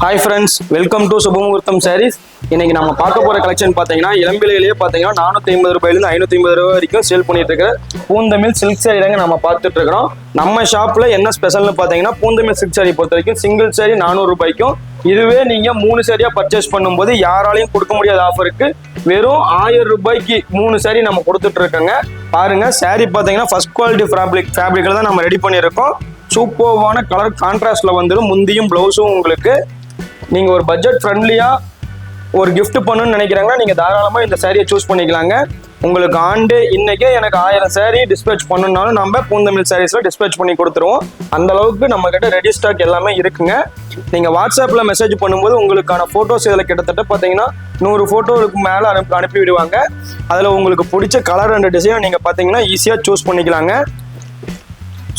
Hi friends, welcome to Subhamuhurtham sarees. இன்னைக்கு நம்ம பார்க்க போகிற கலெக்ஷன் பார்த்தீங்கன்னா இளம்பிலையிலேயே பார்த்தீங்கன்னா 450 ரூபாயிலிருந்து 550 ரூபாய் வரைக்கும் சேல் பண்ணிட்டு இருக்கிற பூந்தமிழ் சில்க் சாரி தாங்க நம்ம பார்த்துட்டு இருக்கிறோம். நம்ம ஷாப்பில் என்ன ஸ்பெஷல்னு பார்த்தீங்கன்னா பூந்தமிழ் சில்க் சாரி பொறுத்த வரைக்கும் சிங்கிள் சாரி 400 ரூபாய்க்கும், இதுவே நீங்கள் 3 சாரியாக பர்ச்சேஸ் பண்ணும்போது யாராலையும் கொடுக்க முடியாத ஆஃபருக்கு வெறும் 1000 ரூபாய்க்கு 3 சாரி நம்ம கொடுத்துட்டு இருக்கோங்க. பாருங்க, சாரி பார்த்தீங்கன்னா ஃபர்ஸ்ட் குவாலிட்டி ஃபேப்ரிக்கில் தான் நம்ம ரெடி பண்ணியிருக்கோம். சூப்பர்வான கலர் கான்ட்ராஸ்ட்ல வந்துடும். முந்தியும் பிளவுஸும் உங்களுக்கு நீங்கள் ஒரு பட்ஜெட் ஃப்ரெண்ட்லியாக ஒரு கிஃப்ட் பண்ணணும்னு நினைக்கிறாங்கன்னா நீங்கள் தாராளமாக இந்த சாரியை சூஸ் பண்ணிக்கலாங்க. உங்களுக்கு ஆண்டு இன்னைக்கே எனக்கு 1000 சாரீ டிஸ்பேச் பண்ணணும்னாலும் நம்ம பூந்தமிழ் சாரீஸில் டிஸ்பேச் பண்ணி கொடுத்துருவோம். அந்த அளவுக்கு நம்ம கிட்ட ரெடி ஸ்டாக் எல்லாமே இருக்குங்க. நீங்கள் வாட்ஸ்அப்பில் மெசேஜ் பண்ணும்போது உங்களுக்கான ஃபோட்டோஸ் இதில் கிட்டத்தட்ட பார்த்தீங்கன்னா 100 ஃபோட்டோவுக்கு மேலே அனுப்பி விடுவாங்க. அதில் உங்களுக்கு பிடிச்ச கலர் அண்ட் டிசைனை நீங்கள் பார்த்தீங்கன்னா ஈஸியாக சூஸ் பண்ணிக்கலாங்க.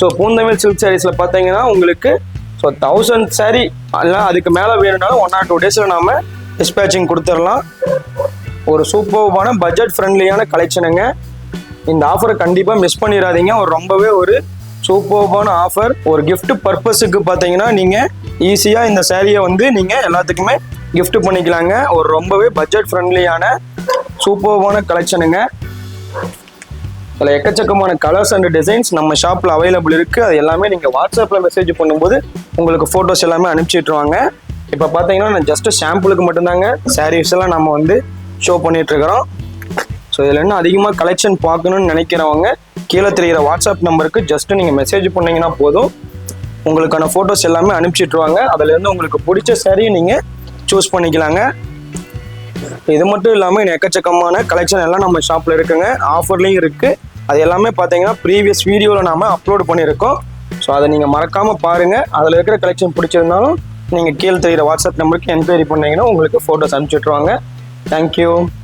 ஸோ பூந்தமிழ் சில்க் சாரீஸில் பார்த்தீங்கன்னா உங்களுக்கு 1000 சாரீ அல்ல அதுக்கு மேலே வேணும்னாலும் 1 or 2 டேஸில் நாம் டிஸ்பேச்சிங் கொடுத்துடலாம். ஒரு சூப்பர்வான பட்ஜெட் ஃப்ரெண்ட்லியான கலெக்ஷனுங்க. இந்த ஆஃபரை கண்டிப்பாக மிஸ் பண்ணிடாதீங்க. ரொம்பவே ஒரு சூப்பர்வான ஆஃபர். ஒரு கிஃப்ட் பர்பஸுக்கு பார்த்தீங்கன்னா நீங்கள் ஈஸியாக இந்த சாரியை நீங்கள் எல்லாத்துக்குமே கிஃப்ட் பண்ணிக்கலாங்க. ஒரு ரொம்பவே பட்ஜெட் ஃப்ரெண்ட்லியான சூப்பர்வான கலெக்ஷனுங்க. அதில் எக்கச்சக்கமான கலர்ஸ் அண்ட் டிசைன்ஸ் நம்ம ஷாப்பில் அவைலபிள் இருக்குது. அது எல்லாமே நீங்கள் வாட்ஸ்அப்பில் மெசேஜ் பண்ணும்போது உங்களுக்கு ஃபோட்டோஸ் எல்லாமே அனுப்பிச்சிட்ருவாங்க. இப்போ பார்த்தீங்கன்னா நான் ஜஸ்ட்டு சாம்பிளுக்கு மட்டும்தாங்க சாரீஸ் எல்லாம் நம்ம ஷோ பண்ணிகிட்ருக்கிறோம். ஸோ இதில் என்ன அதிகமாக கலெக்ஷன் பார்க்கணுன்னு நினைக்கிறவங்க கீழே தெரிகிற வாட்ஸ்அப் நம்பருக்கு ஜஸ்ட்டு நீங்கள் மெசேஜ் பண்ணிங்கன்னா போதும், உங்களுக்கான ஃபோட்டோஸ் எல்லாமே அனுப்பிச்சிட்ருவாங்க. அதுலேருந்து உங்களுக்கு பிடிச்ச சாரியை நீங்கள் சூஸ் பண்ணிக்கலாங்க. இது மட்டும் இல்லாமல் இன்னும் எக்கச்சக்கமான கலெக்ஷன் எல்லாம் நம்ம ஷாப்பில் இருக்குங்க. ஆஃபர்லேயும் இருக்குது. அது எல்லாமே பார்த்தீங்கன்னா ப்ரீவியஸ் வீடியோவில் நாம் அப்லோட் பண்ணியிருக்கோம். ஸோ அதை நீங்கள் மறக்காமல் பாருங்கள். அதில் இருக்கிற கலெக்ஷன் பிடிச்சிருந்தாலும் நீங்கள் கீழே தெரிகிற வாட்ஸ்அப் நம்பருக்கு என்கொயரி பண்ணிங்கன்னா உங்களுக்கு ஃபோட்டோஸ் அனுப்பிச்சுட்ருவாங்க. தேங்க்யூ.